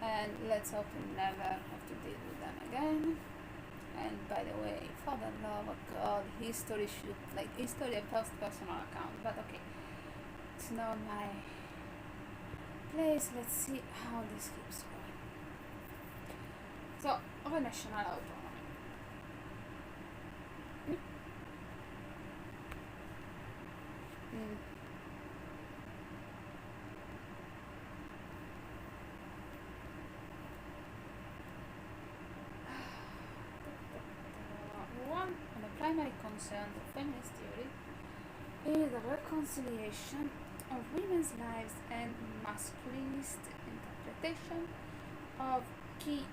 and let's hope we never have to deal with them again. And by the way, for the love of God, history a personal account, but okay, it's not my place. Let's see how this keeps going. So, relational autonomy. One of the primary concerns of feminist theory is the reconciliation of women's lives and masculinist interpretation of key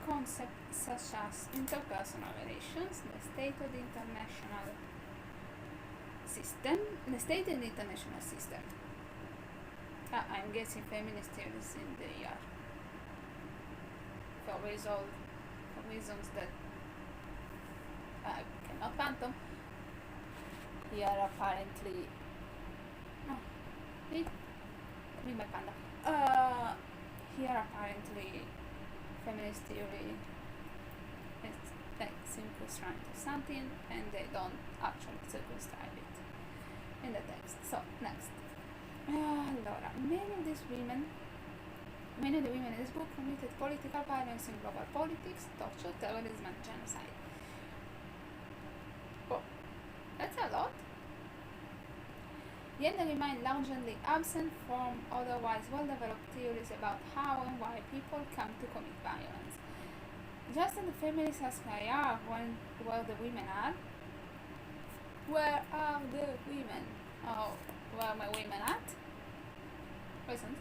concepts such as interpersonal relations, the state and international system. I'm guessing feminist theories in the year for reasons that I cannot fathom. Here apparently here apparently feminist theory is like simply trying to something and they don't actually circumscribe it in the text. So next. Allora, many of the women in this book committed political violence in global politics, torture, terrorism and genocide. Oh, that's a lot. Yet they remain largely absent from otherwise well-developed theories about how and why people come to commit violence. Just as the feminists ask where the women are, where are the women? Oh, where are my women at? Listen.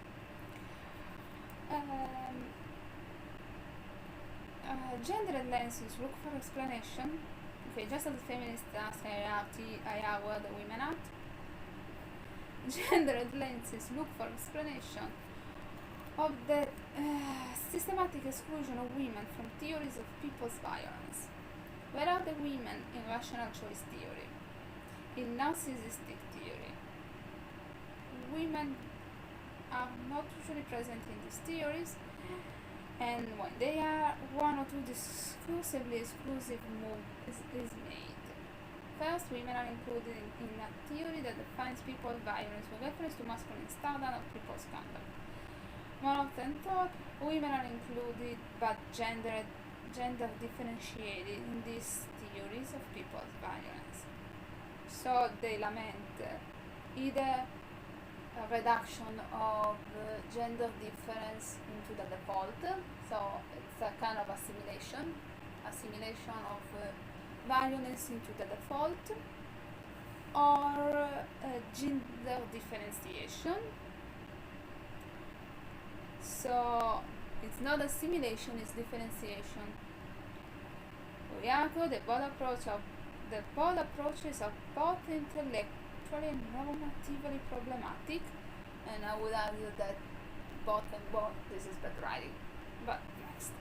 Gendered lenses look for explanation. Okay, just as the feminists ask where the women are, gendered lenses look for explanation of the systematic exclusion of women from theories of people's violence. Where are the women in rational choice theory? In narcissistic theory? Women are not usually present in these theories, and when they are, one or two exclusive move is made. First, women are included in a theory that defines people's violence with reference to masculine standard of people's conduct. More often thought, women are included but gender differentiated in these theories of people's violence. So they lament either a reduction of gender difference into the default, so it's a kind of assimilation of violence into the default, or gender differentiation. So it's not assimilation, it's differentiation. We argue the both approaches are both intellectually and normatively problematic, and I would argue that both this is bad writing. But next.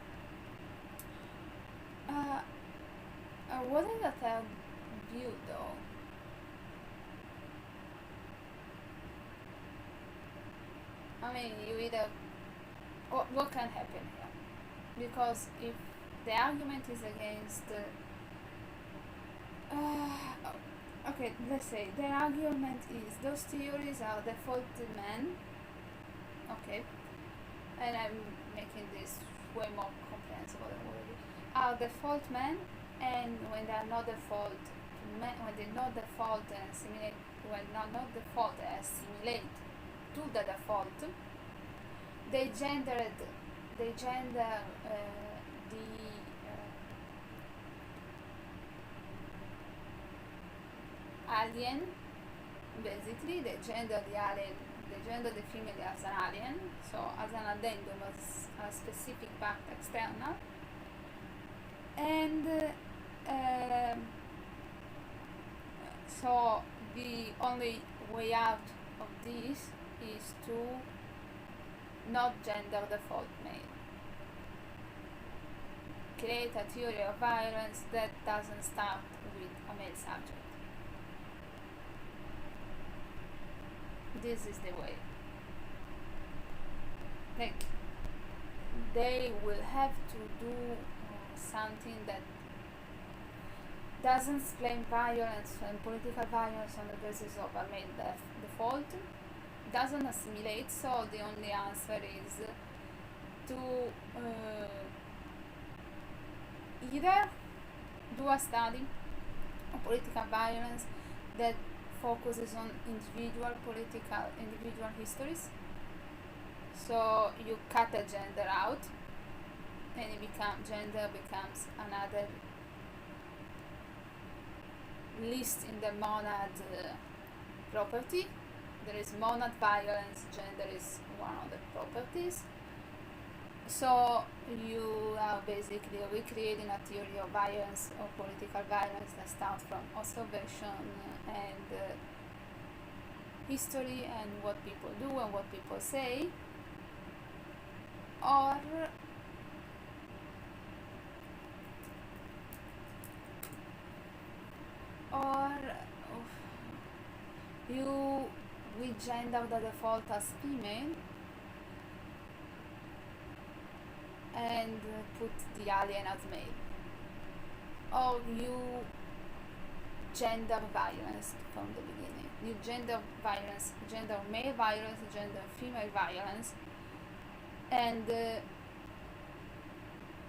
What is a third view though? I mean, you either... What can happen here? Because if the argument is against... okay, let's say the argument is those theories are default men. Okay. And I'm making this way more comprehensible than already. Are default men, and when they are not default men, when they not default and assimilate, when not default and assimilate to the default, they gender the alien. Basically, they gender the female as an alien, so as an addendum, as a specific part external. And so the only way out of this is to not gender default male. Create a theory of violence that doesn't start with a male subject. This is the way. Like, they will have to do something that doesn't explain violence and political violence on the basis of a male default, doesn't assimilate, so the only answer is to either do a study of political violence that focuses on individual histories, so you cut the gender out and gender becomes another list in the monad property. There is monad violence, gender is one of the properties. So you are basically recreating a theory of violence, or political violence, that starts from observation and history and what people do and what people say, or you regender the default as female and put the alien as male, or you gender violence from the beginning. You gender violence, gender male violence, gender female violence, and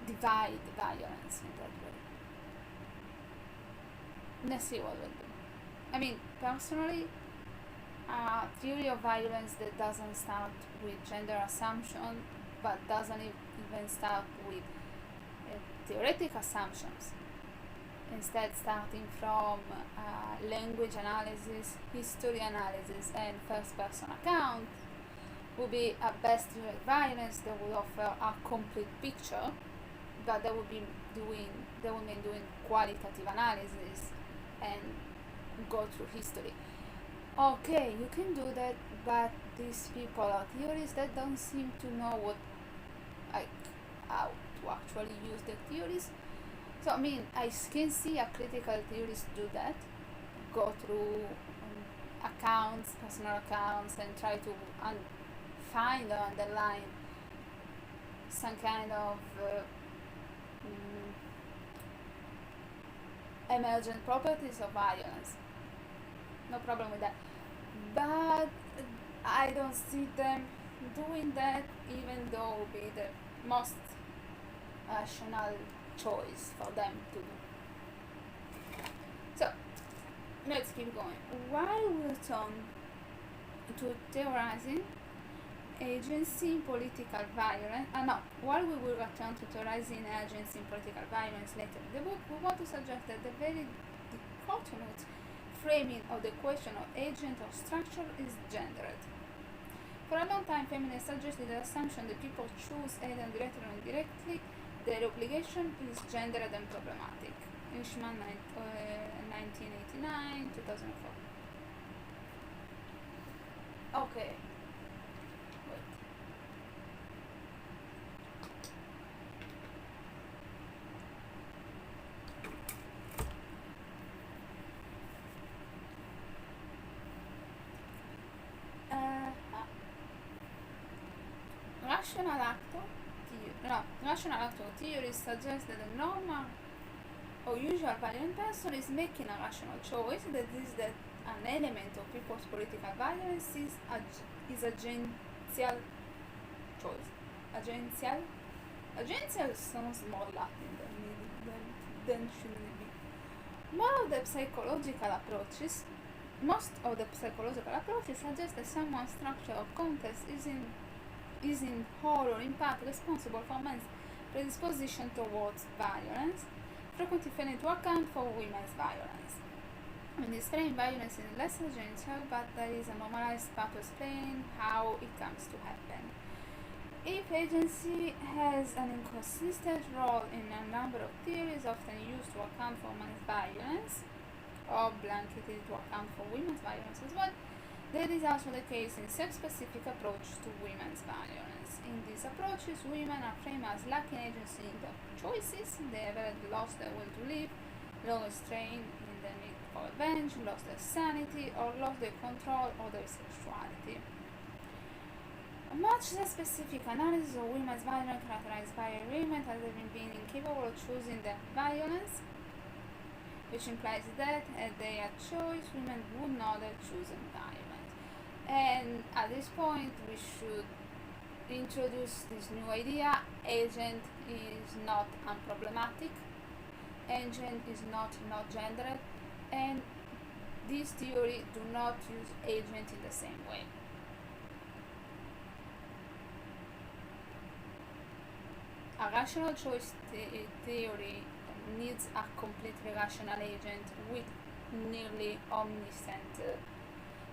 divide violence in that way. Let's see what we'll do. I mean, personally, a theory of violence that doesn't start with gender assumption, but doesn't even start with theoretic assumptions, instead starting from language analysis, history analysis, and first-person account, would be a best theory of violence that would offer a complete picture, but they would mean doing qualitative analysis and go through history. Okay, you can do that, but these people are theorists that don't seem to know how to actually use the theories. So I mean, I can see a critical theorist do that, go through accounts, personal accounts, and try to find or underline some kind of emergent properties of violence. No problem with that. But I don't see them doing that, even though it would be the most rational choice for them to do. So let's keep going. While we return to theorizing agency in political violence, while we will return to theorizing agency in political violence later in the book, we want to suggest that the very dichotomous framing of the question of agent or structure is gendered. For a long time, feminists suggested the assumption that people choose either directly or indirectly, their obligation is gendered and problematic. Ishman, 1989, 2004. Okay. Rational actor theories suggest that a normal or usual violent person is making a rational choice, that is that an element of people's political violence is agential choice. Agential sounds more Latin than should it be. Most of the psychological approaches suggest that someone's structure or context is in whole or in part responsible for man's predisposition towards violence, frequently failing to account for women's violence. In this frame, violence is less agential, but there is a normalized part to explain how it comes to happen. If agency has an inconsistent role in a number of theories often used to account for men's violence, or blanketed to account for women's violence as well, that is also the case in sex-specific approach to women's violence. In these approaches, women are framed as lacking agency in their choices. They have lost their will to live, lost strain in their need for revenge, lost their sanity, or lost their control or their sexuality. A much less specific analysis of women's violence characterized by agreement as having been incapable of choosing their violence, which implies that had they had choice, women would not have chosen violence. And at this point, we should introduce this new idea: agent is not unproblematic, agent is not gendered, and this theory do not use agent in the same way. A rational choice theory needs a completely rational agent with nearly omniscient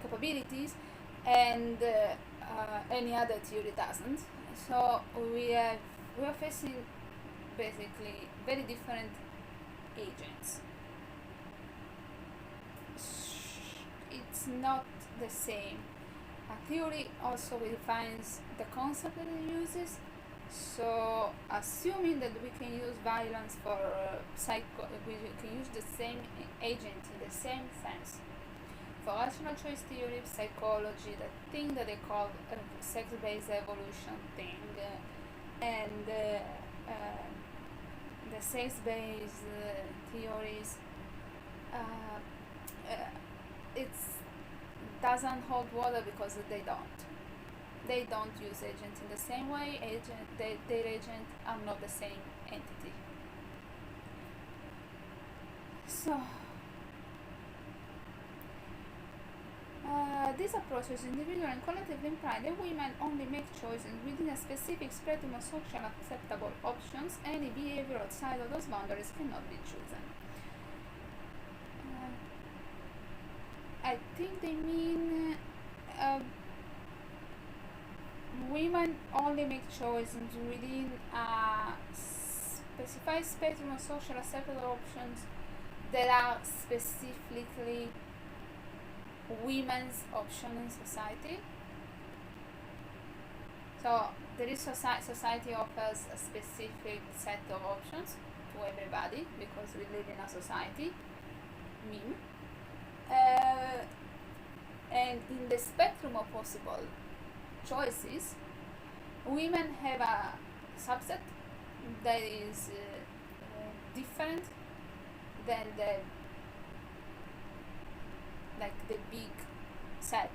capabilities, and any other theory doesn't. So we are facing basically very different agents. It's not the same. A theory also defines the concept that it uses. So assuming that we can use violence for we can use the same agent in the same sense. For rational choice theory, psychology, the thing that they call sex-based evolution thing, and the sex-based theories, it doesn't hold water because they don't use agents in the same way. Their agents are not the same entity. So this approach is individual and collectively imply that women only make choices within a specific spectrum of socially acceptable options. Any behavior outside of those boundaries cannot be chosen. I think they mean women only make choices within a specified spectrum of socially acceptable options that are specifically women's option in society. So there is society offers a specific set of options to everybody because we live in a society. And in the spectrum of possible choices, women have a subset that is different than the big set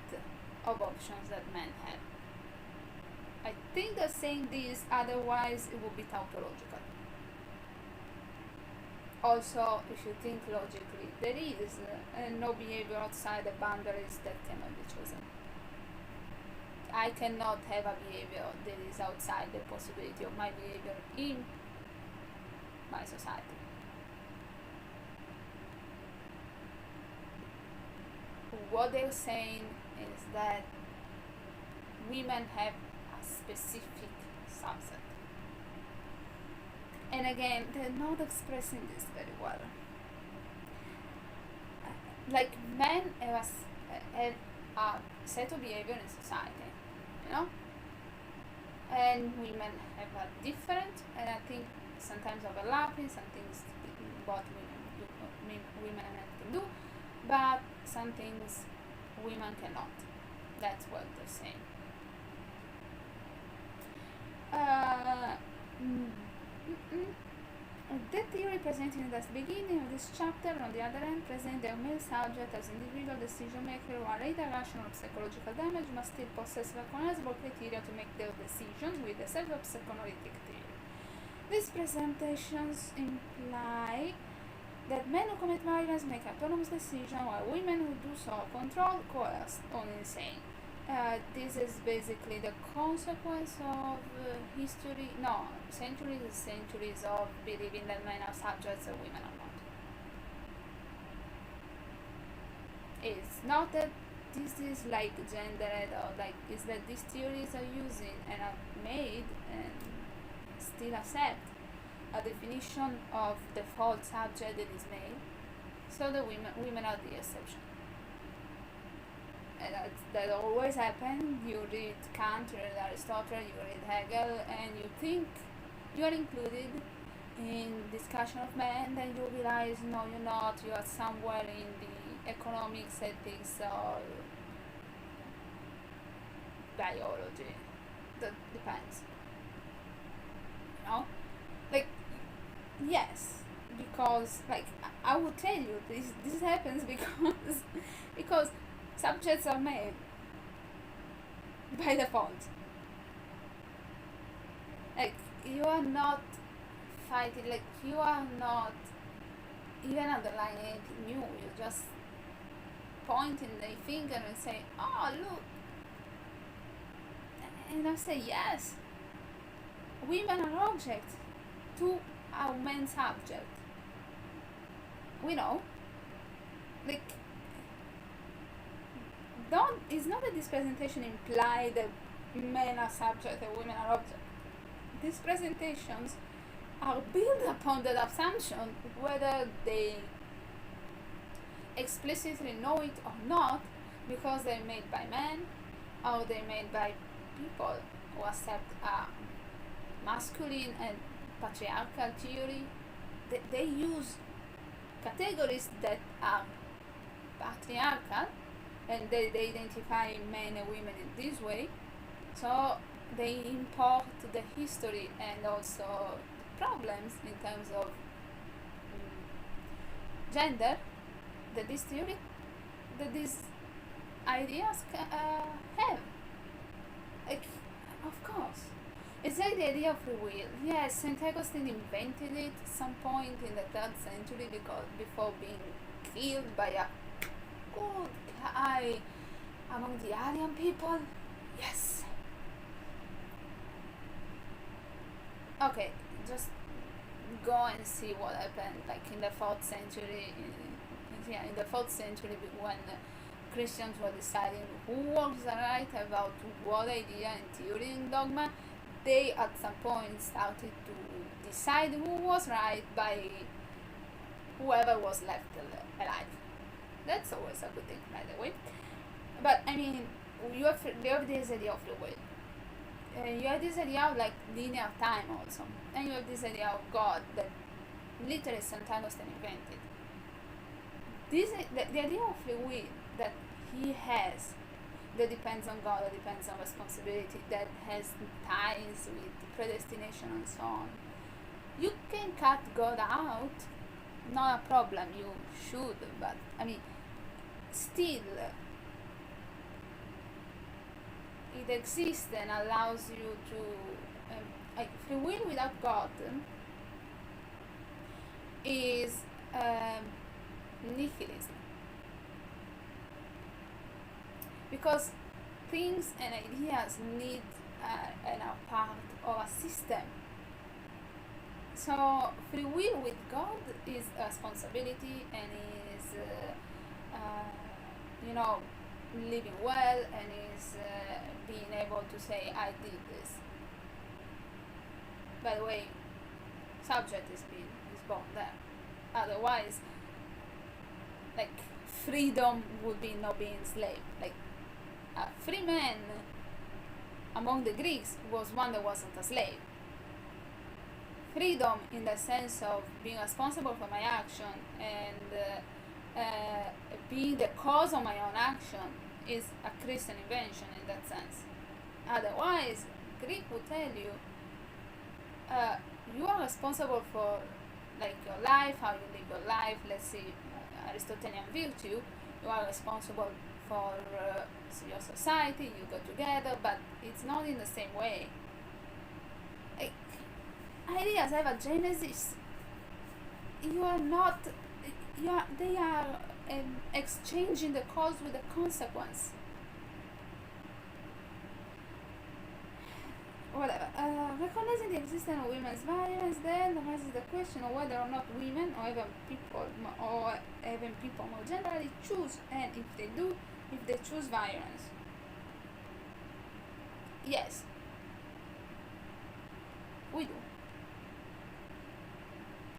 of options that men have. I think they're saying this, otherwise it would be tautological. Also, if you think logically, there is no behavior outside the boundaries that cannot be chosen. I cannot have a behavior that is outside the possibility of my behavior in my society. What they're saying is that women have a specific subset. And again, they're not expressing this very well. Like men have a set of behavior in society, and women have a different, and I think sometimes overlapping, some things both women and men can do, but some things women cannot. That's what they're saying. The theory presented in the beginning of this chapter, on the other hand, presents the male subject as individual decision maker, while either rational or psychological damage must still possess recognizable criteria to make their decisions with the set of psychoanalytic theory. These presentations imply that men who commit violence make autonomous decisions, while women who do so are controlled, coerced, or insane. This is basically the consequence of centuries and centuries of believing that men are subjects and women are not. It's not that this is like gendered, or it's that these theories are using and are made and still accept a definition of default subject that is male, so the women are the exception. And that always happens. You read Kant, you read Aristotle, you read Hegel, and you think you are included in discussion of men, then you realize no, you're not. You are somewhere in the economics, ethics, or biology. That depends. You know, like yes, because like I will tell you this happens because because subjects are made by default. Like you are not fighting. Like you are not even underlining anything new. You just pointing the finger and say, "Oh look," and I say, "Yes, women are objects. Two are men subject. We know." Like don't it's not that this presentation imply that men are subject and women are object. These presentations are built upon that assumption, whether they explicitly know it or not, because they're made by men or they're made by people who accept masculine and patriarchal theory. They use categories that are patriarchal and they identify men and women in this way, so they import the history and also the problems in terms of gender that this theory, that these ideas have. Like, of course. It's like the idea of free will. Yes, St. Augustine invented it at some point in the 3rd century because before being killed by a good guy among the Aryan people. Yes. Okay, just go and see what happened like in the 4th century. In the 4th century when Christians were deciding who was right about what idea and theory and dogma, they at some point started to decide who was right by whoever was left alive. That's always a good thing, by the way. But I mean, you have this idea of the will. You have this idea of like linear time also, and you have this idea of God that literally St. Augustine invented. The idea of free will that he has, that depends on God, that depends on responsibility, that has ties with predestination and so on. You can cut God out, not a problem, you should, but I mean, still, it exists and allows you to, like free will without God is nihilism, because things and ideas need and are part of a system. So free will with God is a responsibility and is living well and is being able to say I did this. By the way, subject is born there. Otherwise, like freedom would be not being slave. Like a free man among the Greeks was one that wasn't a slave. Freedom in the sense of being responsible for my action and being the cause of my own action is a Christian invention in that sense. Otherwise, Greek would tell you you are responsible for like your life, how you live your life. Let's see, Aristotelian virtue. You are responsible for your society. You go together, but it's not in the same way. Like, ideas have a genesis. You are not. They are exchanging the cause with the consequence. Whatever. Recognizing the existence of women's violence then raises the question of whether or not women or even people more generally choose, and if they do, if they choose violence. Yes, we do.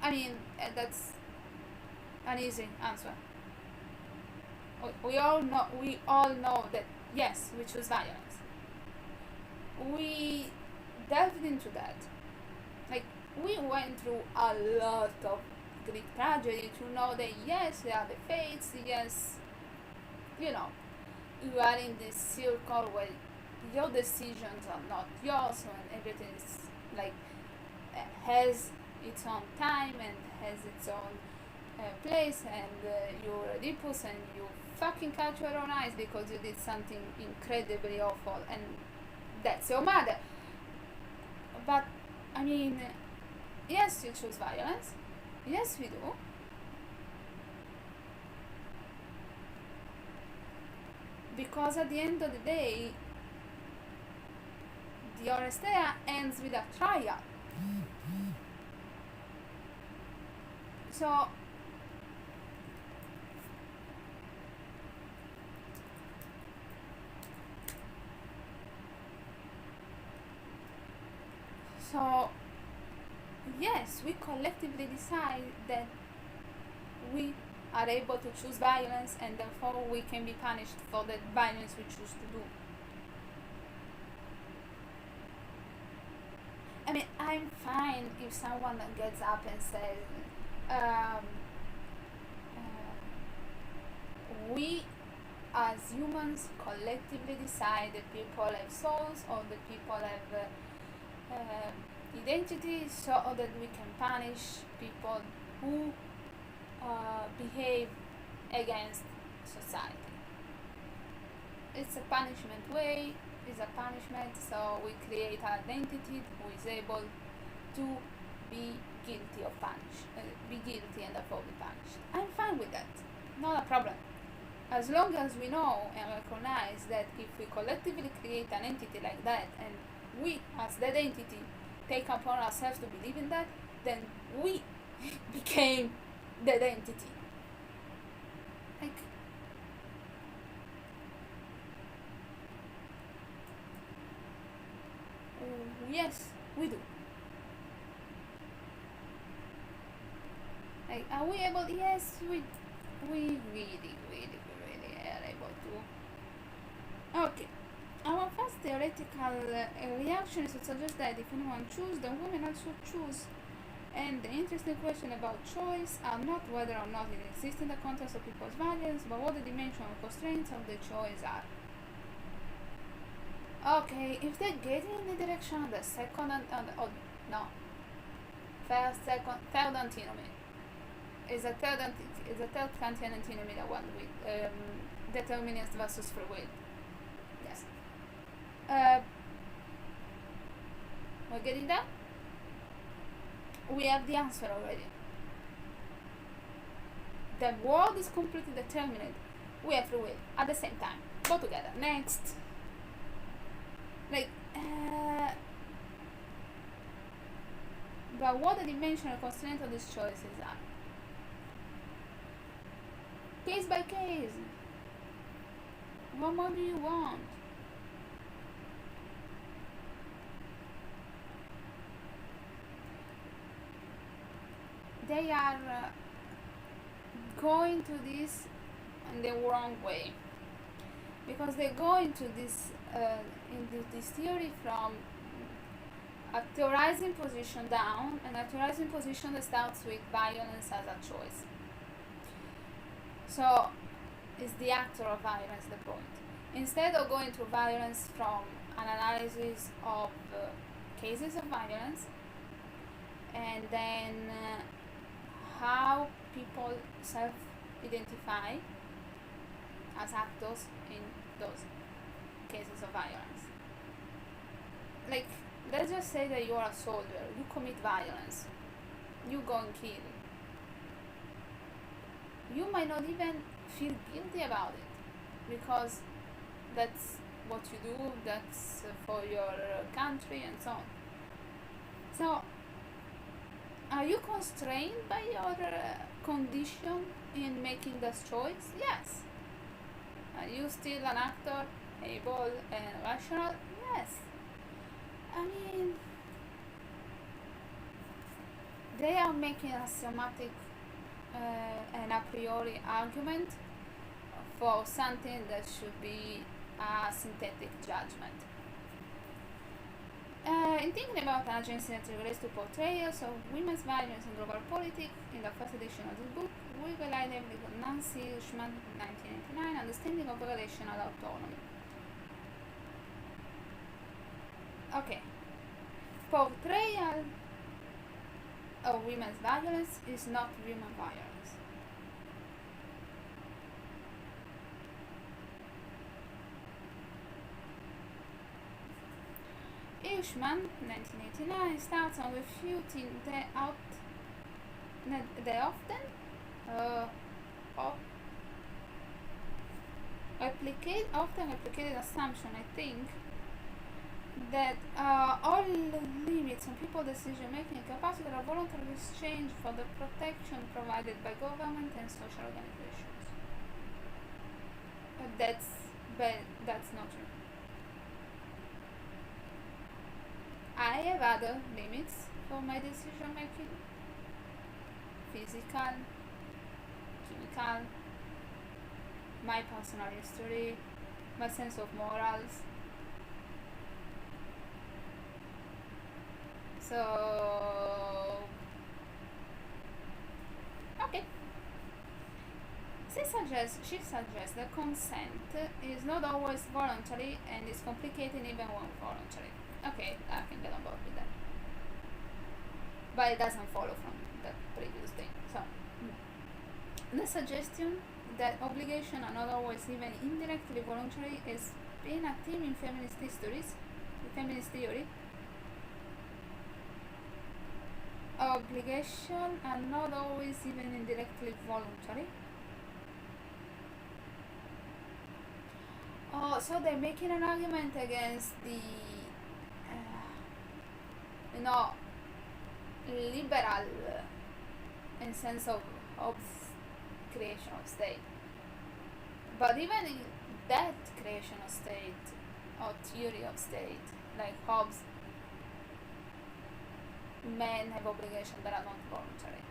I mean, that's an easy answer. We all know that yes, we choose violence. We delved into that. Like, we went through a lot of Greek tragedy to know that yes, there are the fates, yes, you are in this circle where your decisions are not yours, and everything is like has its own time and has its own place, and you're Oedipus and you fucking cut your own eyes because you did something incredibly awful, and that's your mother. But I mean, yes, you choose violence. Yes, we do. Because at the end of the day, the Orestea ends with a trial. So yes, we collectively decide that we are able to choose violence, and therefore we can be punished for the violence we choose to do. I mean, I'm fine if someone gets up and says, we as humans collectively decide that people have souls or that people have identity, so that we can punish people who behave against society. It's a punishment way, it's a punishment, so we create an identity who is able to be guilty of be guilty and therefore be punished. I'm fine with that, not a problem. As long as we know and recognize that if we collectively create an entity like that, and we as that entity take upon ourselves to believe in that, then we became that entity. Like, yes, we do. Like, are we able? Yes, we really are able to. Okay. Our first theoretical reaction is to suggest that if anyone chooses, then women also choose. And the interesting question about choice are not whether or not it exists in the context of people's values, but what the dimensional constraints of the choice are. Okay, if they're getting in the direction of the second third antinomy. Is a third Kantian antinomy, the one with determinist versus free will. Yes. We're getting there? We have the answer already. The world is completely determined. We have free will at the same time. Go together. Next. Like, but what the dimensional constraint of these choices are? Case by case. What more do you want? They are going to this in the wrong way, because they go into this this theory from a theorizing position down, and a theorizing position that starts with violence as a choice. So is the actor of violence the point? Instead of going to violence from an analysis of cases of violence, and then how people self-identify as actors in those cases of violence. Like, let's just say that you are a soldier, you commit violence, you go and kill. You might not even feel guilty about it, because that's what you do, that's for your country and so on. So, are you constrained by your condition in making this choice? Yes. Are you still an actor, able and rational? Yes. I mean, they are making a semantic and a priori argument for something that should be a synthetic judgment. In thinking about agency as it relates to portrayals of women's violence in global politics, in the first edition of this book, we relied heavily on Nancy Schmann 1989, Understanding of Relational Autonomy. Okay. Portrayal of women's violence is not women violence. Hirschman, 1989, starts on refuting the often uh, replicated assumption, I think, that all limits on people's decision-making capacity are voluntarily exchanged for the protection provided by government and social organizations. That's not true. I have other limits for my decision-making: physical, chemical, my personal history, my sense of morals. So, okay. She suggests that consent is not always voluntary and is complicated even when voluntary. Okay, I can get on board with that. But it doesn't follow from the previous thing. So, the suggestion that obligations are not always even indirectly voluntary has been a theme in feminist theory. Obligations are not always even indirectly voluntary. Oh, so they're making an argument against the, liberal in sense of Hobbes' creation of state. But even in that creation of state or theory of state, like Hobbes, men have obligations that are not voluntary.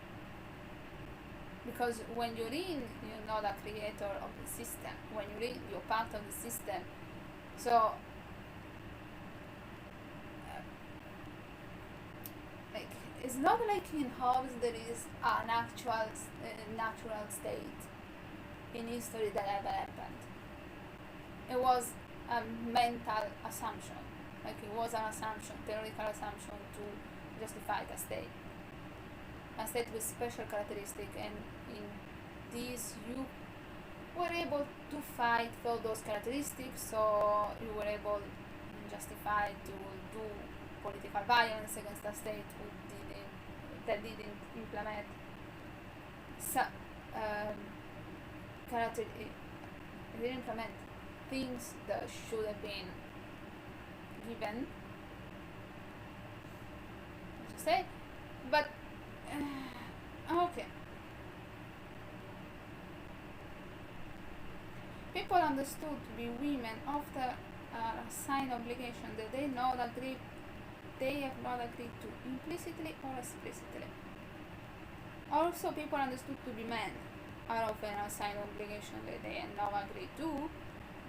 Because when you're in, you're not a creator of the system. When you're in, you're part of the system. So, like, it's not like in Hobbes there is an actual natural state in history that ever happened. It was a mental assumption. Like, it was an assumption, theoretical assumption to justify the state. A state with special characteristic, and in this you were able to fight for those characteristics, so you were able to justify to do political violence against a state that didn't implement didn't implement things that should have been given, to say, but okay. People understood to be women after a sign obligation that they have not agreed to implicitly or explicitly. Also, people understood to be men are often a sign obligation that they have not agreed to,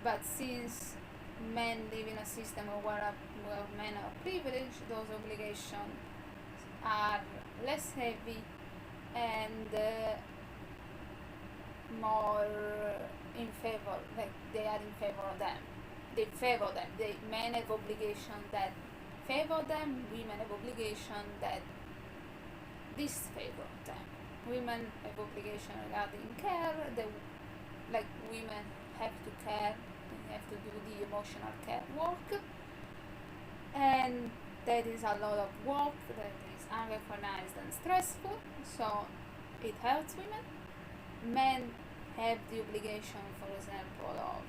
but since men live in a system where men are privileged, those obligations are less heavy and more in favor, like they are in favor of them. They favor them. Men have obligation that favor them, women have obligation that disfavor them. Women have obligation regarding care, like women have to care, they have to do the emotional care work, and that is a lot of work that is unrecognized and stressful, so it hurts women. Men have the obligation, for example, of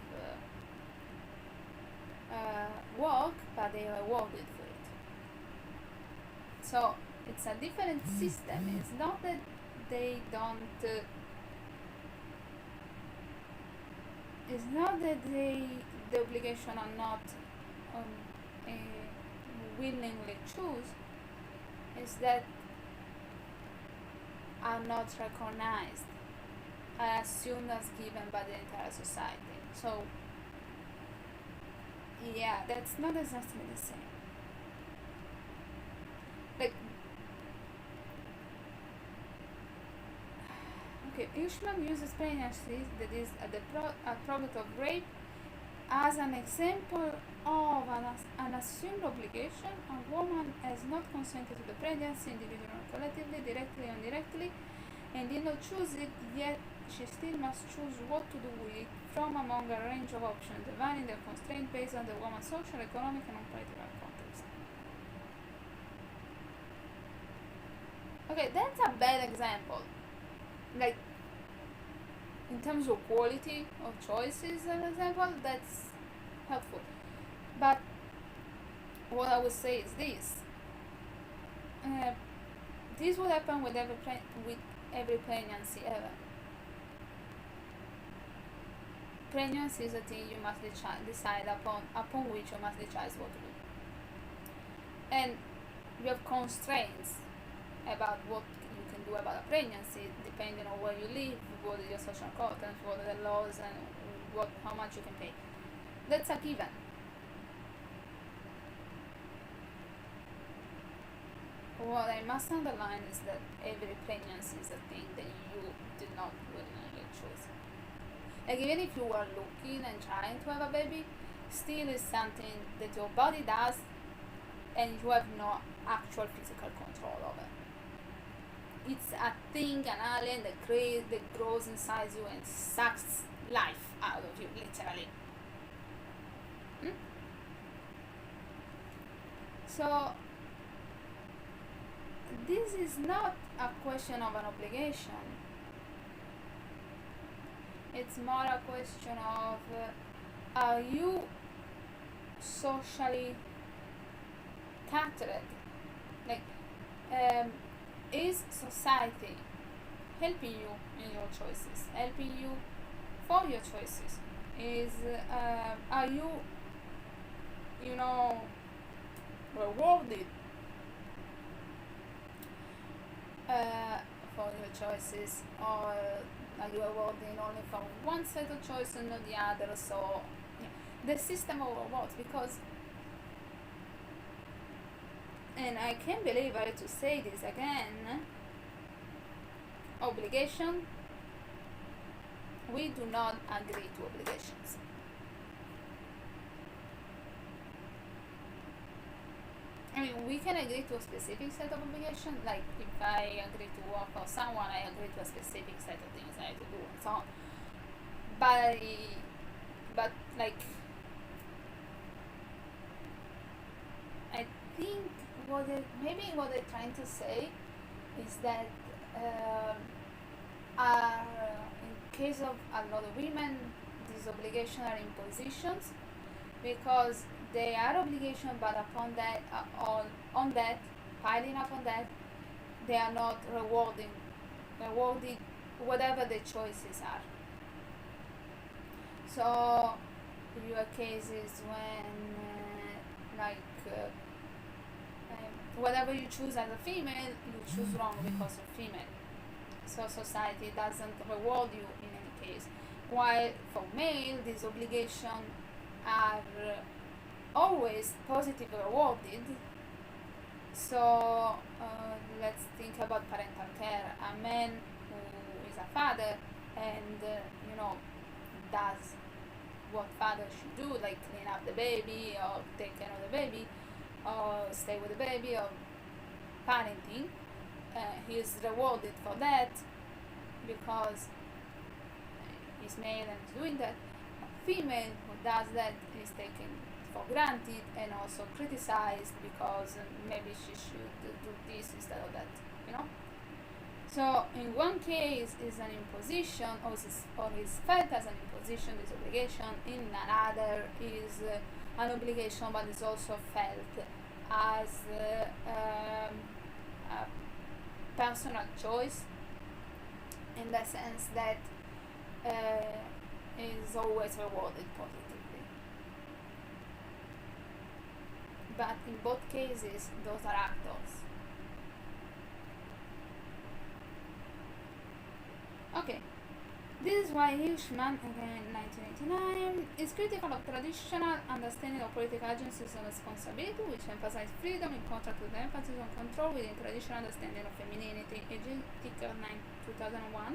work, but they are rewarded for it. So it's a different system. It's not that they don't. It's not that the obligation are not willingly choose. It's that are not recognized as soon as given by the entire society. So yeah, that's not exactly the same. Like, okay, Hirschman uses pregnancy that is a product of rape As an example of an assumed obligation, a woman has not consented to the pregnancy, individually or collectively, directly or indirectly, and did not choose it, yet she still must choose what to do with it from among a range of options, dividing their constraint based on the woman's social, economic, and political context. Okay, that's a bad example. Like, in terms of quality of choices, an example, that's helpful. But what I would say is this. This would happen with every pregnancy ever. Pregnancy is a thing you must decide upon which you must decide what to do. And you have constraints about what you can do about a pregnancy, depending on where you live, what is your social content, what are the laws, and how much you can pay. That's a given. What I must underline is that every pregnancy is a thing that you do not willingly choose. Like, even if you are looking and trying to have a baby, still is something that your body does and you have no actual physical control over. It's a thing, an alien that grows inside you and sucks life out of you, literally. So this is not a question of an obligation. It's more a question of are you socially catered? Like, is society helping you in your choices, helping you for your choices? Are you rewarded for your choices, or are you rewarding only from one set of choices and not the other? So the system of rewards, because, and I can't believe I have to say this again, obligation, we do not agree to obligations. I mean, we can agree to a specific set of obligations, like if I agree to work for someone, I agree to a specific set of things I have to do and so on. But like, I think what they're trying to say is that in case of a lot of women, these obligations are impositions because they are obligations, but upon that, piling up on that, they are not rewarded whatever the choices are. So you have cases when whatever you choose as a female, you choose wrong because you're female. So society doesn't reward you in any case. While for male, these obligations are always positively rewarded. So let's think about parental care. A man who is a father and does what father should do, like clean up the baby or take care of the baby or stay with the baby or parenting, he is rewarded for that because he's male and is doing that. A female who does that is taken for granted and also criticized because maybe she should do this instead of that, So in one case is an imposition, or is felt as an imposition, this obligation. In another is an obligation, but is also felt as a personal choice, in the sense that is always rewarded positively. But in both cases, those are actors. Okay, this is why Hirschman, again 1989, is critical of traditional understanding of political agencies and responsibility, which emphasize freedom in contrast with the emphasis on control within traditional understanding of femininity. Ticker 2001.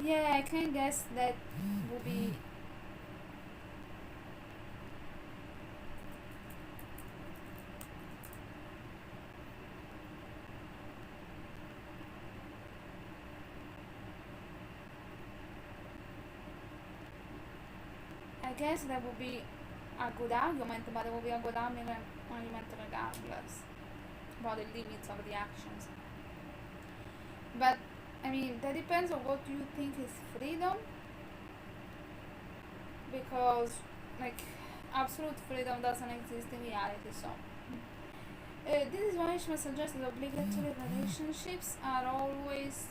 Yeah, I can guess that would be. I guess that would be a good argument, but it would be a good argument regardless about the limits of the actions. But I mean, that depends on what you think is freedom, because like absolute freedom doesn't exist in reality. So this is why Ishmael suggests that obligatory relationships are always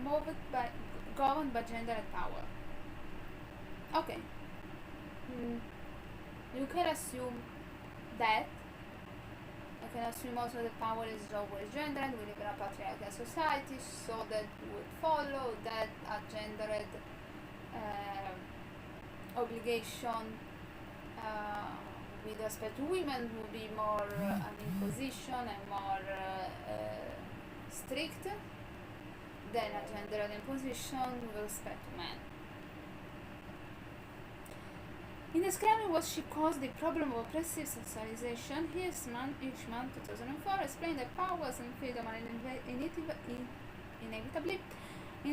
moved by governed by gender and power. Okay, mm, you can assume that. You can assume also that power is always gendered. We live in a patriarchal society, so that would follow that a gendered obligation with respect to women would be more an imposition and more strict than a gendered imposition with respect to men. In describing what she calls the problem of oppressive socialization, Hirschman 2004 explained that powers and freedom are inevitably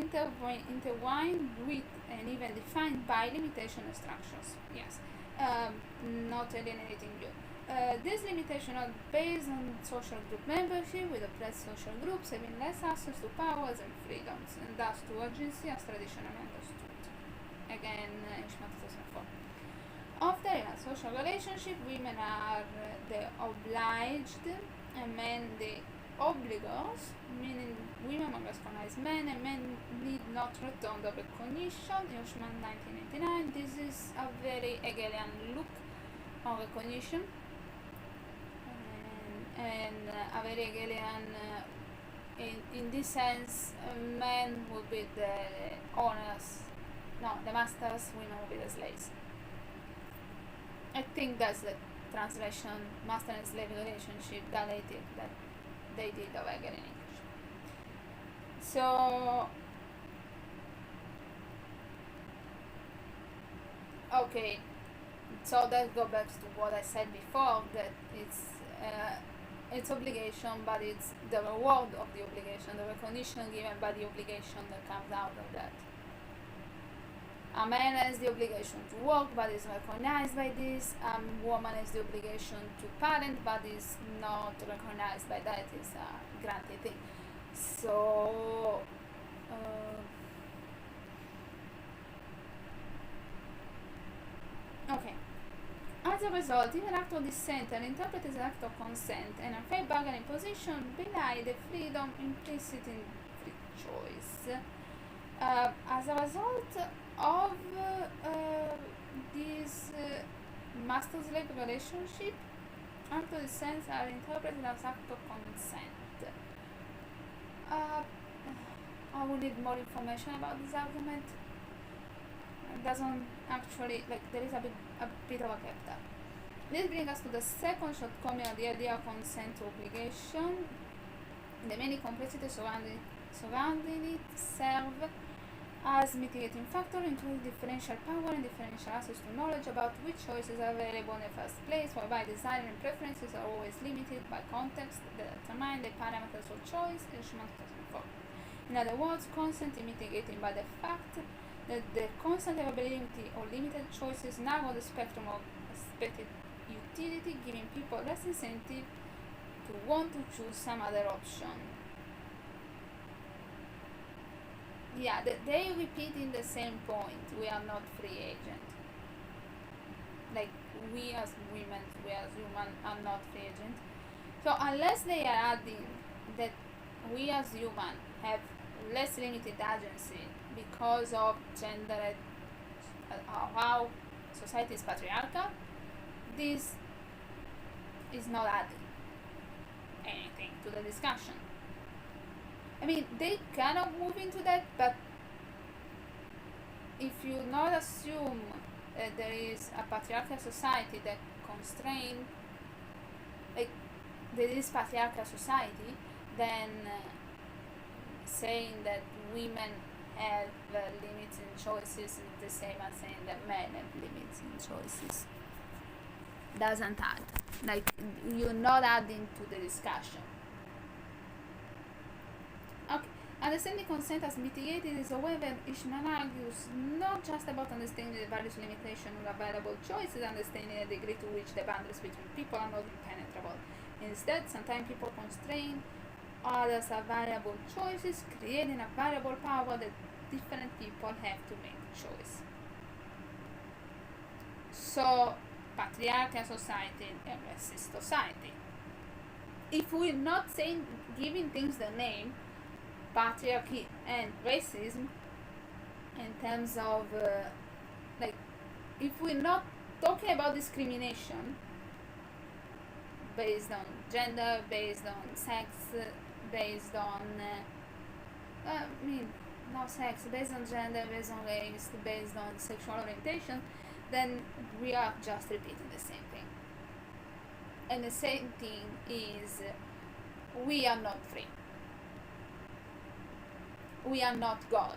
intertwined with and even defined by limitation and structures. Yes, not alienating you. These limitations are based on social group membership, with oppressed social groups having less access to powers and freedoms, and thus to agency as traditionally understood. Again, Ishmael 2004. Often in a social relationship, women are the obliged and men the obligors, meaning women must recognize men and men need not return the recognition. Hirschman 1989. This is a very Hegelian look on recognition, and a very Hegelian in this sense, men would be the owners, no, the masters, women would be the slaves. I think that's the translation, master and slave relationship that they did of Hegel in English. So, okay, so that goes back to what I said before, that it's obligation, but it's the reward of the obligation, the recognition given by the obligation that comes out of that. A man has the obligation to work, but is recognized by this. A woman has the obligation to parent, but is not recognized by that. It's a granted thing. So, okay. As a result, even act of dissent are interpreted as an act of consent, and a fair bargaining position belie the freedom implicit in free choice. As a result of this master-slave relationship, act of dissent are interpreted as act of consent. I will need more information about this argument. It doesn't actually, like, there is a bit of a gap there. This brings us to the second shortcoming of the idea of consent to obligation. The many complexities surrounding it serve as mitigating factor, including differential power and differential access to knowledge about which choices are available in the first place, whereby desire and preferences are always limited by context that determine the parameters of choice. Hirschman 2004. In other words, consent is mitigating by the fact that the constant availability or limited choices narrow the spectrum of expected utility, giving people less incentive to want to choose some other option. Yeah, they repeating the same point. We are not free agent. Like, we as women, we as human are not free agent. So unless they are adding that we as human have less limited agency because of gender, how society is patriarchal, this is not adding anything to the discussion. I mean, they cannot move into that, but if you not assume that there is a patriarchal society that constrain, like, there is patriarchal society, then saying that women have limits in choices is the same as saying that men have limits in choices. Doesn't add. Like, you're not adding to the discussion. Okay. Understanding consent as mitigated is, however, Ishmael argues, not just about understanding the various limitations of available choices, understanding the degree to which the boundaries between people are not impenetrable. Instead, sometimes people constrain others' available choices, creating a variable power that different people have to make choice. So, patriarchal society and racist society. If we're not saying, giving things the name, patriarchy and racism, in terms of, like, if we're not talking about discrimination based on gender, based on sex, based on, not sex, based on gender, based on race, based on sexual orientation, then we are just repeating the same thing. And the same thing is, we are not free. We are not God.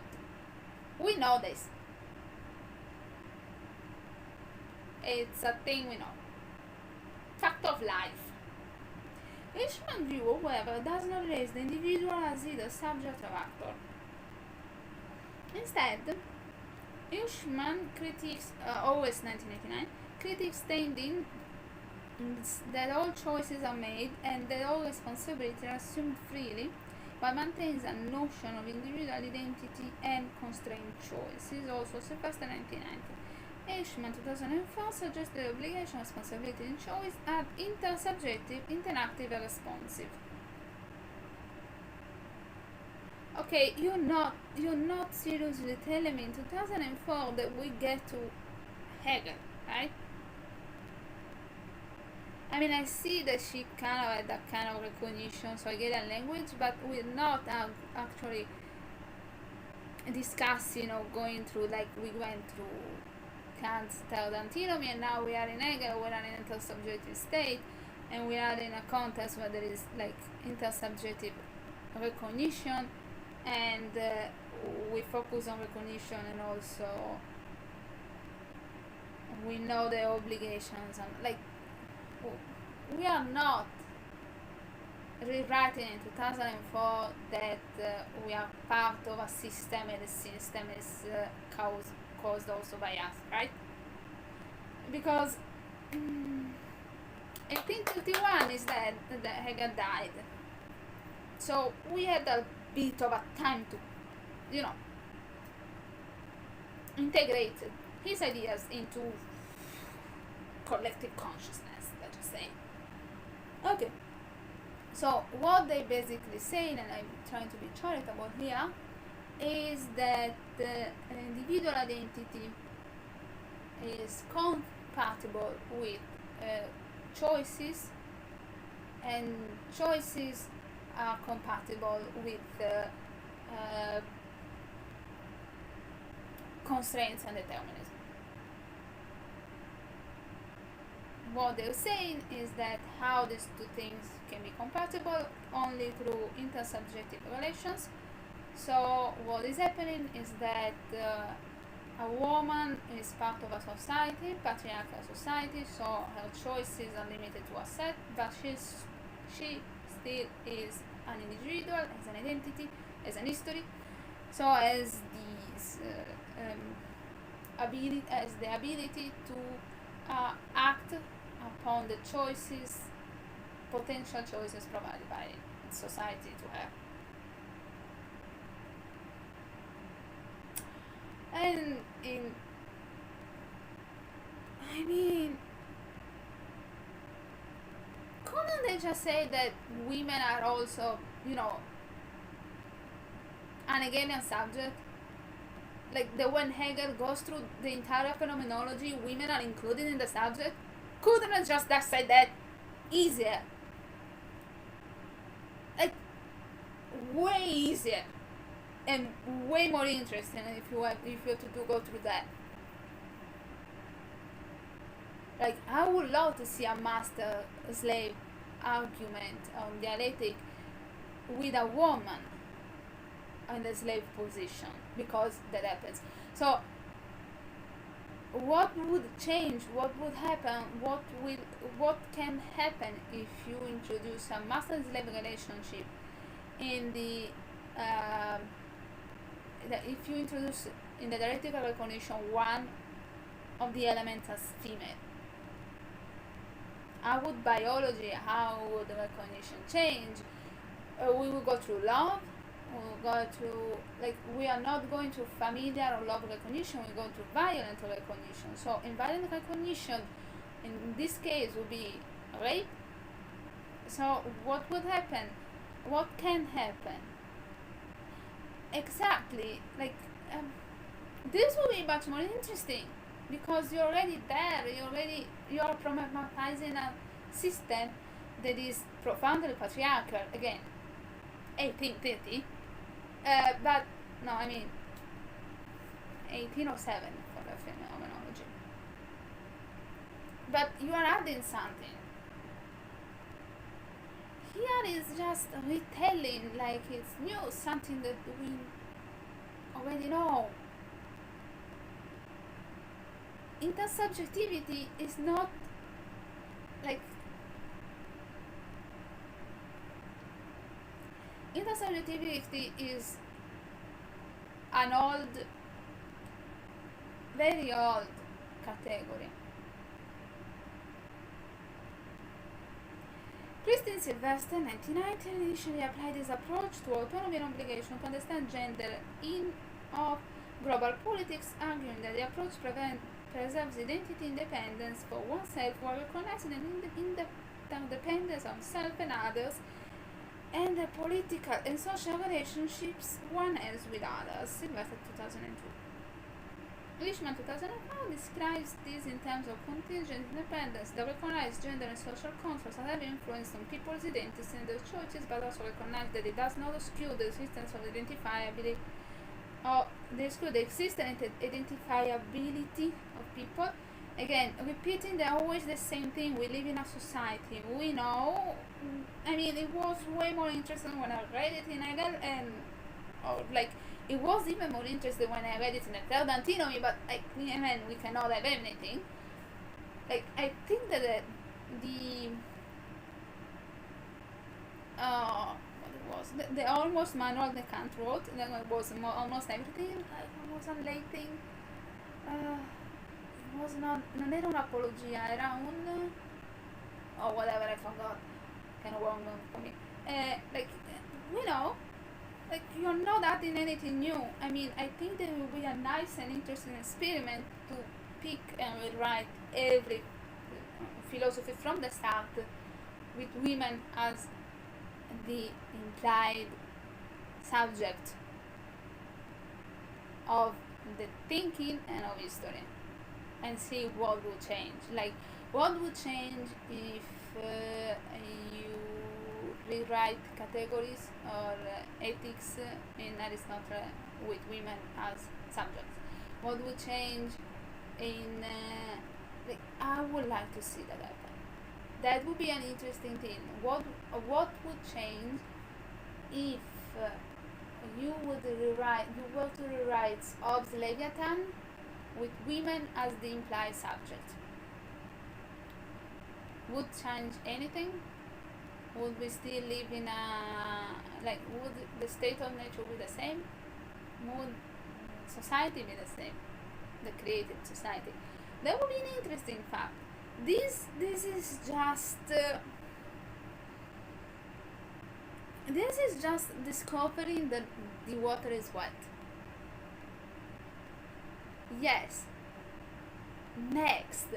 We know this. It's a thing we know. Fact of life. Ishman's view, however, does not raise the individual as either subject or actor. Instead, Ishman critiques, always 1989, critiques standing that all choices are made and that all responsibility are assumed freely, but maintains a notion of individual identity and constrained choices. Also, Sylvester 1990. Ishman 2004 suggests that obligation, responsibility, and choice are intersubjective, interactive, and responsive. Okay, you're not seriously telling me in 2004 that we get to Hegel, right? I mean, I see that she kind of had that kind of recognition, so I get a language, but we're not actually discussing or going through, like we went through Kant's third antinomy, and now we are in Hegel, we are in an intersubjective state, and we are in a context where there is like intersubjective recognition, and we focus on recognition, and also we know the obligations, and like we are not rewriting in 2004 that we are part of a system, and the system is caused also by us, right? Because 1831 is that Hegel died, so we had a bit of a time to, integrate his ideas into collective consciousness, let's just say. Okay, so what they basically say, and I'm trying to be charitable here, is that individual identity is compatible with choices, and choices are compatible with constraints and determinism. What they're saying is that how these two things can be compatible only through intersubjective relations. So what is happening is that a woman is part of a society, patriarchal society, so her choices are limited to a set, but she still is an individual, as an identity, as an history, so as these the ability to act upon the choices, potential choices provided by society to her. And couldn't they just say that women are also, an Hegelian subject? Like that when Hegel goes through the entire phenomenology, women are included in the subject? Couldn't I just have said that easier? Like, way easier and way more interesting if you have to go through that. Like, I would love to see a master-slave argument on dialectic with a woman in the slave position. because that happens. So what would change, what would happen, what can happen if you introduce a master-slave relationship in the if you introduce in the dialectical recognition one of the elements as female? How would biology, how would the recognition change? We will go through love, we will go through, like, we are not going to familiar or love recognition, we go to violent recognition. So in violent recognition, in this case, would be rape. So what would happen? What can happen? Exactly, like, this will be much more interesting because you're already there, you're problematizing a system that is profoundly patriarchal. Again, 1850, but no, I mean 1807 for the phenomenology. But you are adding something. Here is just retelling like it's new, something that we already know. Intersubjectivity is not like intersubjectivity is an old, very old category. Christine Sylvester, 1990, initially applied this approach to autonomy and obligation to understand gender in of global politics, arguing that the approach preserves identity independence for oneself while recognizing an interdependence of self and others, and the political and social relationships one has with others. Sylvester, 2002. Leishman, 2005, describes this in terms of contingent independence that recognize gender and social contrasts as having influence on people's identities and their choices, but also recognize that it does not exclude the existence of identifiability or they exclude the existence and identifiability of people. Again, repeating that always the same thing. We live in a society. We know. I mean, it was way more interesting when I read it in Hegel, and it was even more interesting when I read it in the third antinomy. But I mean, we cannot have anything. Like, I think that the what it was the almost manual that Kant wrote, that was almost everything. It was a late thing. Non era un'apologia, era un whatever, I forgot, kind of wrong for me. We know, like, you're not adding anything new. I mean, I think that it will be a nice and interesting experiment to pick and rewrite every philosophy from the start with women as the implied subject of the thinking and of history, and see what will change. Like, what would change if you rewrite categories or ethics in Aristotle with women as subjects? What would change in I would like to see that happen. That would be an interesting thing. What would change if you were to rewrite Hobbes' Leviathan with women as the implied subject? Would change anything? Would we still live in would the state of nature be the same? Would society be the same? The created society? That would be an interesting fact. This is just discovering that the water is wet. Yes. Next,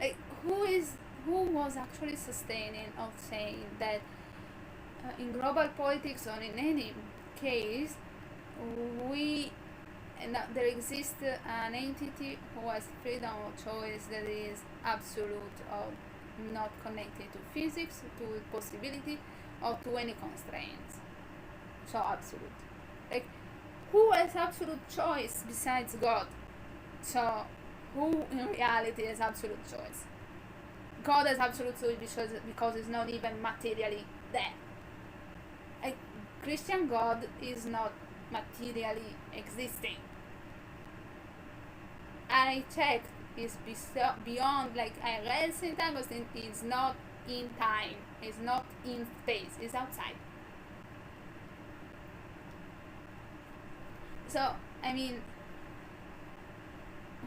like, who was actually sustaining or saying that in global politics or in any case there exists an entity who has freedom of choice that is absolute or not connected to physics, to possibility, or to any constraints. So absolute. Like, who has absolute choice besides God? So who in reality has absolute choice? God has absolute choice because it's not even materially there. Like, Christian God is not materially existing. And I checked, it's beyond, like I read St. Augustine, is not in time, it's not in space, it's outside. So, I mean,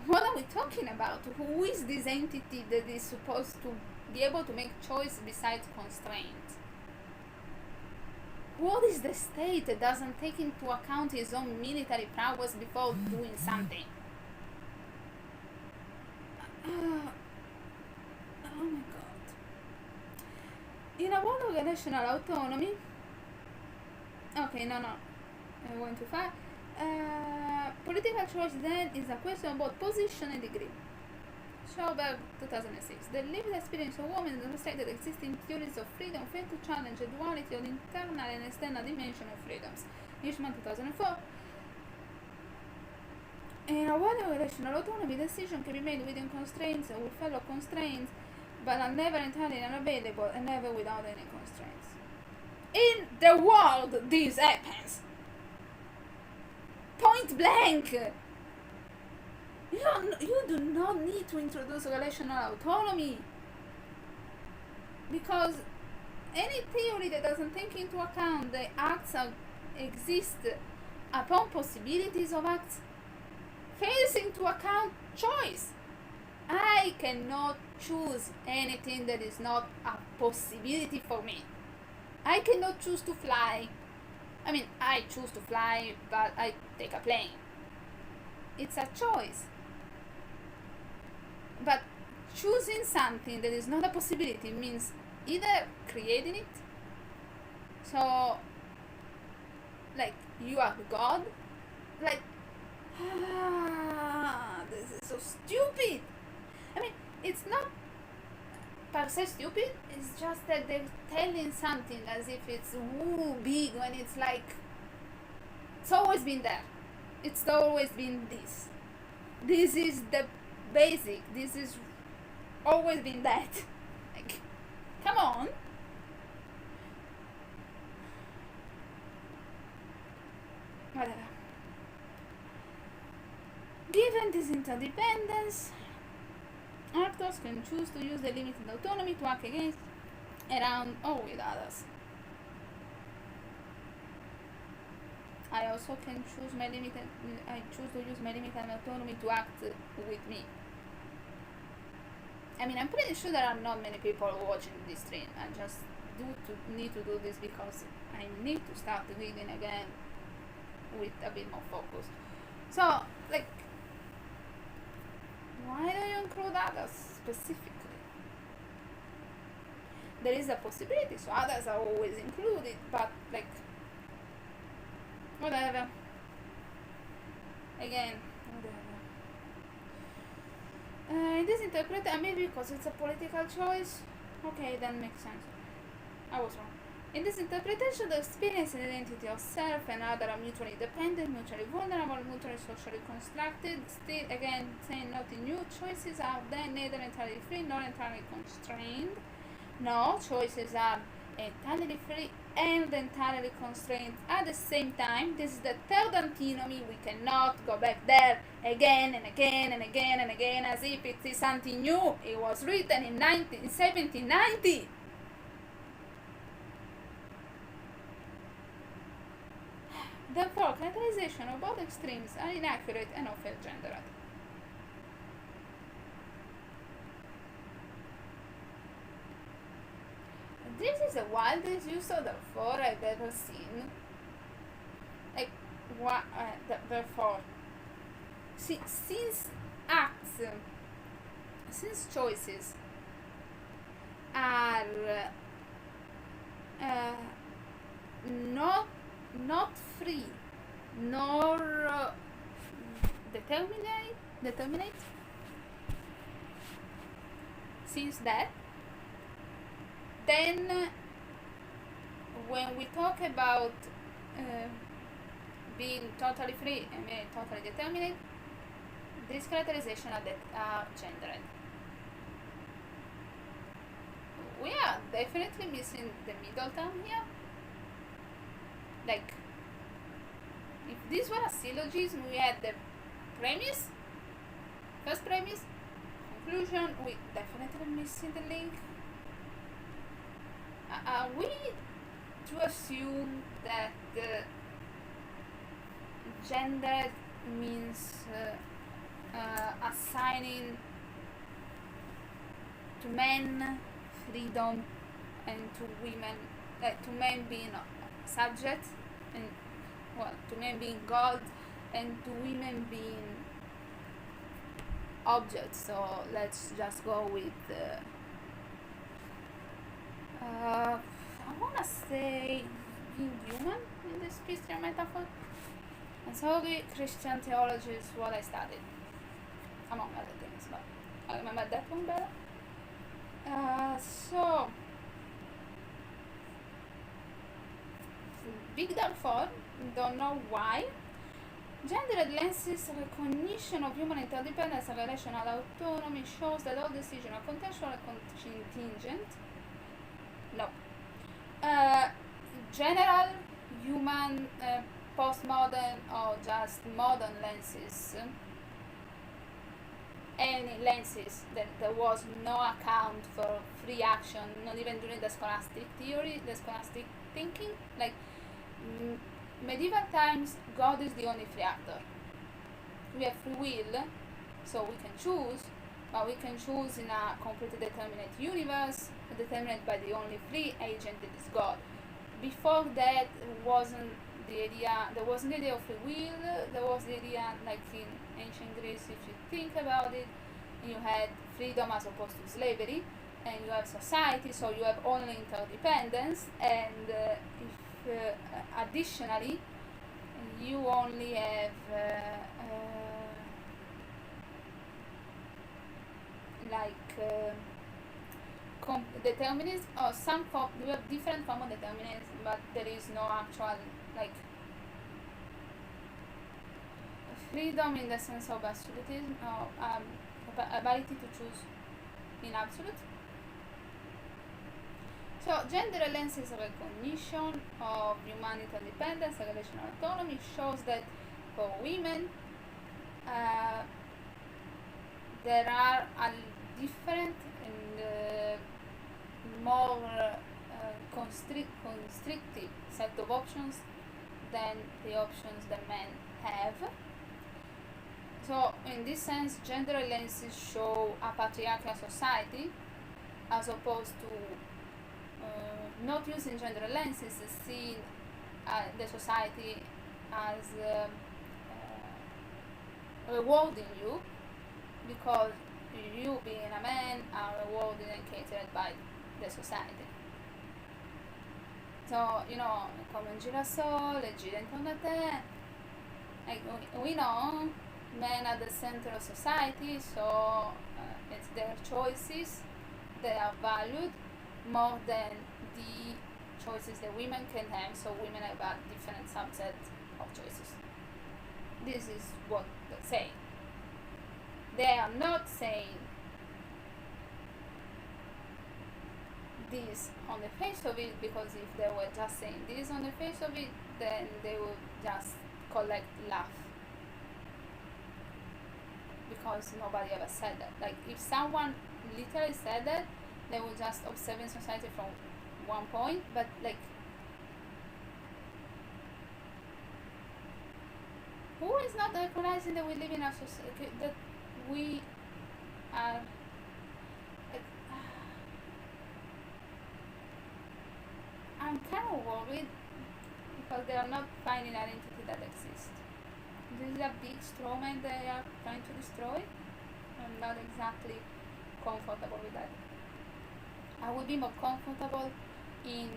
what are we talking about? Who is this entity that is supposed to be able to make choice besides constraints? What is the state that doesn't take into account his own military prowess before doing something? Oh my god. In a world of relational autonomy, okay, no, I went too far. Political choice then is a question about position and degree. Schauberg, 2006. The lived experience of women demonstrated existing theories of freedom fail to challenge the duality of the internal and external dimension of freedoms. Ishman, 2004. In a world of relational autonomy, decision can be made within constraints or with fellow constraints, but are never entirely unavailable and never without any constraints. In the world, this happens. Point blank. You do not need to introduce relational autonomy, because any theory that doesn't take into account the acts exist upon possibilities of acts fails into account choice. I cannot choose anything that is not a possibility for me. I cannot choose to fly. I mean, I choose to fly, but I take a plane. It's a choice. But choosing something that is not a possibility means either creating it, so, like, you are God, like, this is so stupid. I mean, it's not per se stupid, it's just that they're telling something as if it's big when it's like, it's always been there. It's always been this. This is the basic. This is always been that. Like, come on. Whatever. Given this interdependence, actors can choose to use the limited autonomy to act against, around, or with others. I also can choose I choose to use my limited autonomy to act with me. I mean, I'm pretty sure there are not many people watching this stream. I just need to do this because I need to start reading again with a bit more focus. So, like, why do you include others specifically? There is a possibility, so others are always included, but, like, whatever. Again, whatever. In this interpretation, maybe because it's a political choice. Okay, that makes sense. I was wrong. In this interpretation, the experience and identity of self and other are mutually dependent, mutually vulnerable, mutually socially constructed. Still, again, saying nothing new. Choices are then neither entirely free nor entirely constrained. No, choices are entirely free and entirely constrained at the same time. This is the third antinomy. We cannot go back there again and again and again and again as if it is something new. It was written in 1790. Therefore, characterization of both extremes are inaccurate and often gendered. This is the wildest use of therefore I've ever seen. Like, therefore, since acts, since choices are not free nor determinate, since that, then when we talk about being totally free and being totally determinate, this characterization are gendered. We are definitely missing the middle term here. Like, if This was a syllogism. We had the premise, first premise, conclusion. We definitely missing the link. We to assume that gender means assigning to men freedom and to women, to men being subjects, and to men being God, and to women being objects. So let's just go with I wanna say being human in this Christian metaphor. And so Christian theology is what I studied, among other things, but I remember that one better. So Big Dark Four, don't know why. Gendered lenses recognition of human interdependence and relational autonomy shows that all decisions are contextual and contingent. No. General human postmodern or just modern lenses, any lenses that there was no account for free action, not even during the scholastic theory, the scholastic thinking, like medieval times, God is the only free actor. We have free will, so we can choose, but we can choose in a completely determinate universe, determined by the only free agent that is God. Before that wasn't the idea, there wasn't the idea of free will, there was the idea, like in ancient Greece, if you think about it, you had freedom as opposed to slavery, and you have society, so you have only interdependence, and additionally, you only have determinism, or some form, we have different form of determinism, but there is no actual, like, freedom in the sense of absolutism, or ability to choose in absolute. So gender lenses recognition of human interdependence and relational autonomy shows that for women there are a different and more constrictive set of options than the options that men have. So in this sense, gender lenses show a patriarchal society, as opposed to not using gender lenses, seeing the society as rewarding you, because you being a man are rewarded and catered by the society. So, come un girasole, gira intorno a te. Like, we know men are the center of society, so it's their choices that are valued more than the choices that women can have, so women have a different subset of choices. This is what they say. They are not saying this on the face of it, because if they were just saying this on the face of it, then they would just collect laugh, because nobody ever said that. Like, if someone literally said that, they would just observe society from one point, but like, who is not recognizing that we live in a society, that we are I'm kind of worried because they are not finding an entity that exists. This is a big straw man they are trying to destroy. I'm not exactly comfortable with that. I would be more comfortable in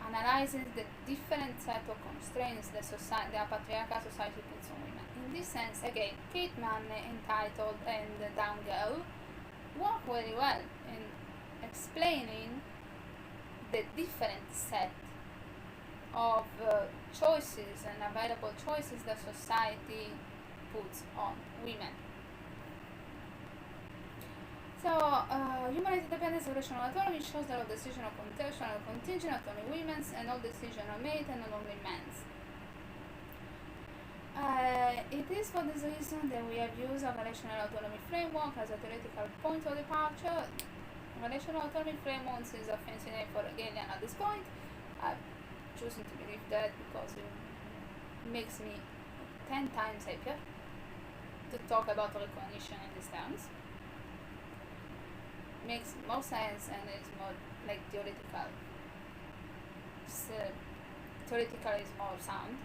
analyzing the different set of constraints that the patriarchal society puts on women. In this sense, again, Kate Manne, Entitled, and Down Girl work very well in explaining the different set of choices and available choices that society puts on women. So, human interdependence and relational autonomy shows that all decisions are contextual and contingent, not only women's, and all decisions are made and not only men's. It is for this reason that we have used a relational autonomy framework as a theoretical point of departure. Relational autonomy framework is a fancy name for Hegelian at this point. I'm choosing to believe that because it makes me 10 times happier to talk about recognition in these terms. Makes more sense and is more like theoretical. So, theoretical is more sound.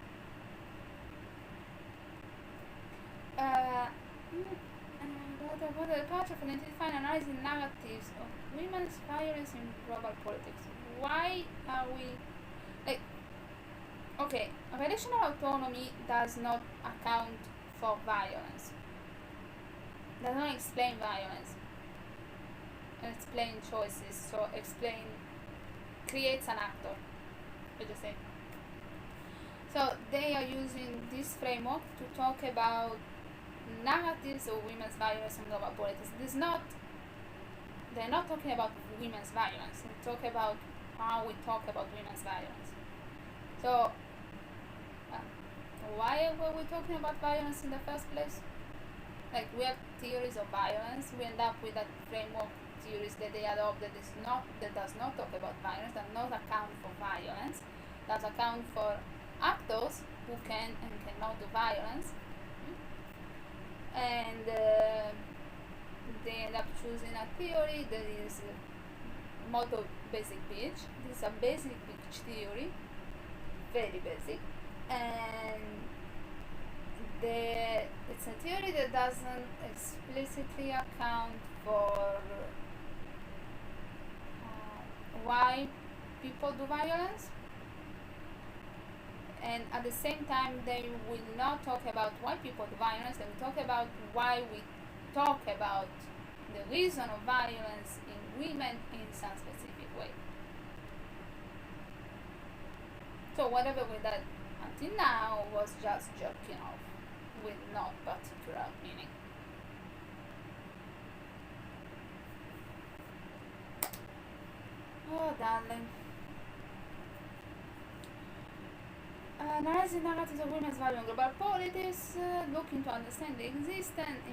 What the departure from identifying and analyzing narratives of women's violence in global politics. Why are we like okay, relational autonomy does not account for violence. Does not explain violence. Explain choices, so explain creates an actor. What you say? So they are using this framework to talk about narratives of women's violence in global politics. They're not talking about women's violence. They talk about how we talk about women's violence. So why were we talking about violence in the first place? Like we have theories of violence. We end up with that framework theories that they adopt that does not talk about violence, that does not account for violence, does account for actors who can and cannot do violence, and they end up choosing a theory that is model basic pitch. This is a basic pitch theory, very basic, and it's a theory that doesn't explicitly account for why people do violence, and at the same time they will not talk about why people do violence. They will talk about why we talk about the reason of violence in women in some specific way. So whatever we did until now was just jerking off with no particular meaning. Oh, darling. Analyzing narratives of women's value in global politics, looking to understand the existence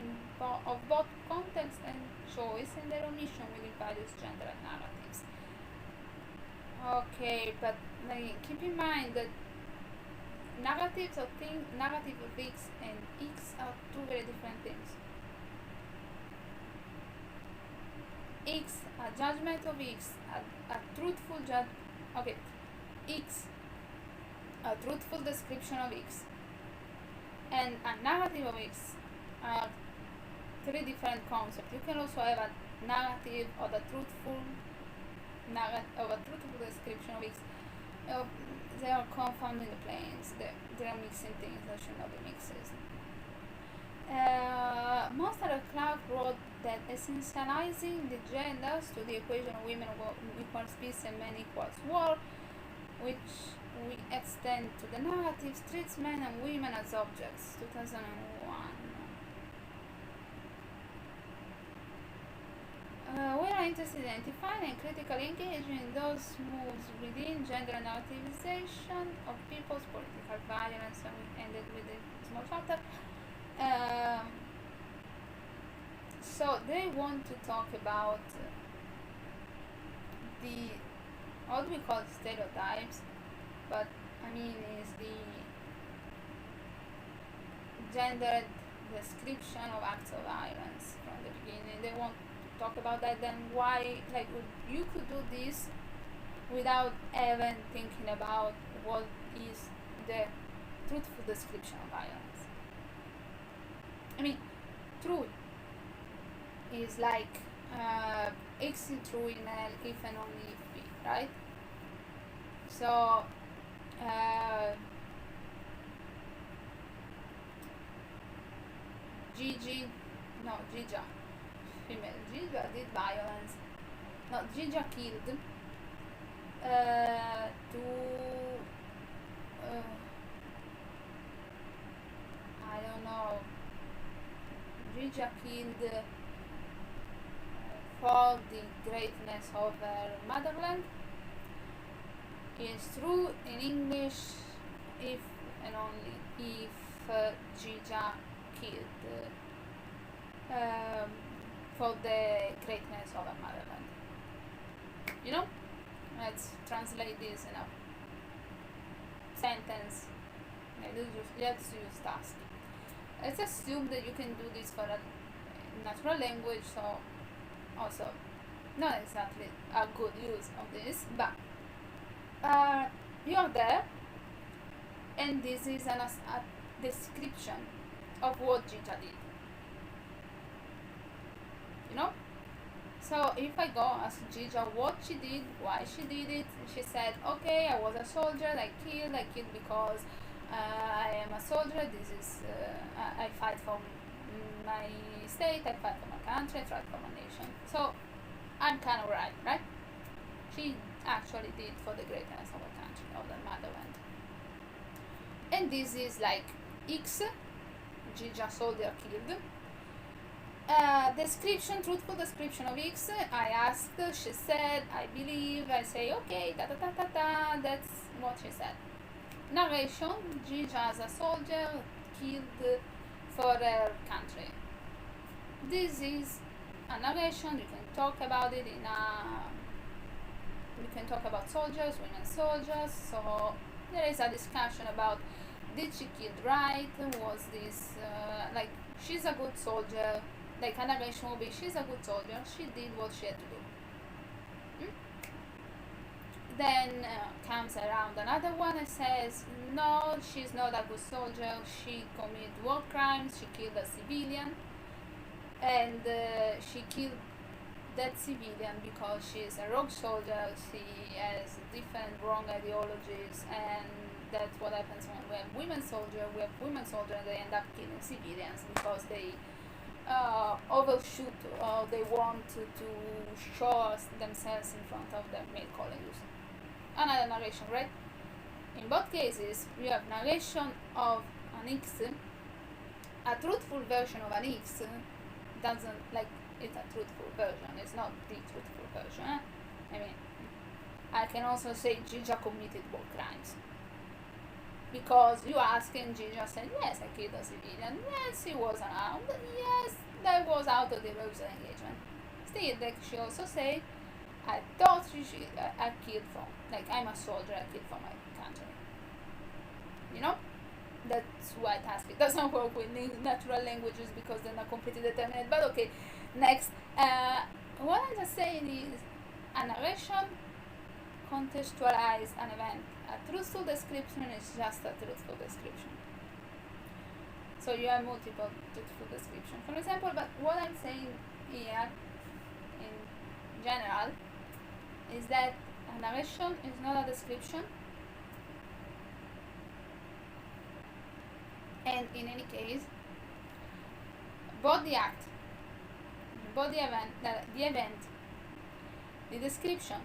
of both context and choice and their omission within various gender narratives. Okay, but keep in mind that narrative of X and X are two very different things. X, a judgment of X, a truthful X, a truthful description of X, and a narrative of X are three different concepts. You can also have a narrative of a truthful description of X. They are confounding the planes. They are mixing things that should not be mixes. Monster Clark wrote that essentializing the genders to the equation of women equals peace and men equals war, which we extend to the narratives, treats men and women as objects. 2001. We are interested in identifying and critically engaging in those moves within gender narrativization of people's political violence, and we ended with a small chapter. So they want to talk about the, what we call stereotypes, but I mean is the gendered description of acts of violence from the beginning. They want to talk about that. Then why, like, you could do this without even thinking about what is the truthful description of violence. I mean, truth is like X is true in L if and only if B, right? So Gija, female Gija did violence. No, Gija killed I don't know. Gija killed for the greatness of her motherland. Is true in English if and only if Gija killed for the greatness of her motherland. You know? Let's translate this in a sentence. Let's use task. Let's assume that you can do this for a natural language, so also not exactly a good use of this, but you're there, and this is a description of what Gita did. You know? So if I go ask Gija what she did, why she did it, she said, okay, I was a soldier, I killed because I am a soldier, this is, I fight for my state, I fight for my country, I fight for my nation. So I'm kind of right? She actually did for the greatness of her country, of the motherland. And this is like X, Gija soldier killed. Description, truthful description of X. I asked, she said, I believe, I say, okay, that's what she said. Narration, Gija as a soldier killed for her country. This is a narration, you can talk about it we can talk about soldiers, women soldiers, so there is a discussion about did she kill right, was this, she's a good soldier, like a narration will be, she's a good soldier, she did what she had to do. Then comes around another one and says, no, she's not a good soldier, she committed war crimes, she killed a civilian, and she killed that civilian because she is a rogue soldier, she has different wrong ideologies, and that's what happens when we have women soldiers. We have women soldiers and they end up killing civilians because they overshoot or they want to show themselves in front of their male colleagues. Another narration, right? In both cases, we have narration of an X, a truthful version of an X doesn't, it's a truthful version, it's not the truthful version. I mean, I can also say Gija committed war crimes. Because you ask and Gija said, yes, I killed a civilian, yes, he was unarmed, yes, that was out of the rules of engagement. Still, she also say, I thought I killed for, I'm a soldier, I killed for my country. You know? That's why task. It doesn't work with natural languages because they're not completely determinate, but okay, next. What I'm just saying is, a narration contextualize an event. A truthful description is just a truthful description. So you have multiple truthful descriptions, for example, but what I'm saying here in general is that a narration is not a description, and in any case, both the act, both the event, the description,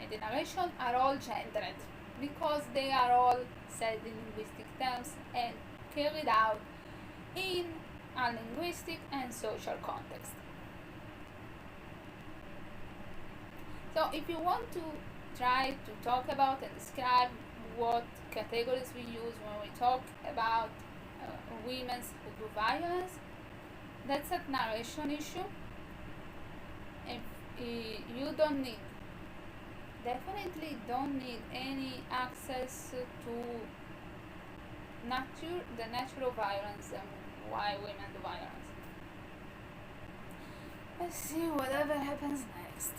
and the narration are all gendered because they are all said in linguistic terms and carried out in a linguistic and social context. So if you want to try to talk about and describe what categories we use when we talk about women's who do violence, that's a narration issue. If you definitely don't need any access to the natural violence and why women do violence. Let's see whatever happens next.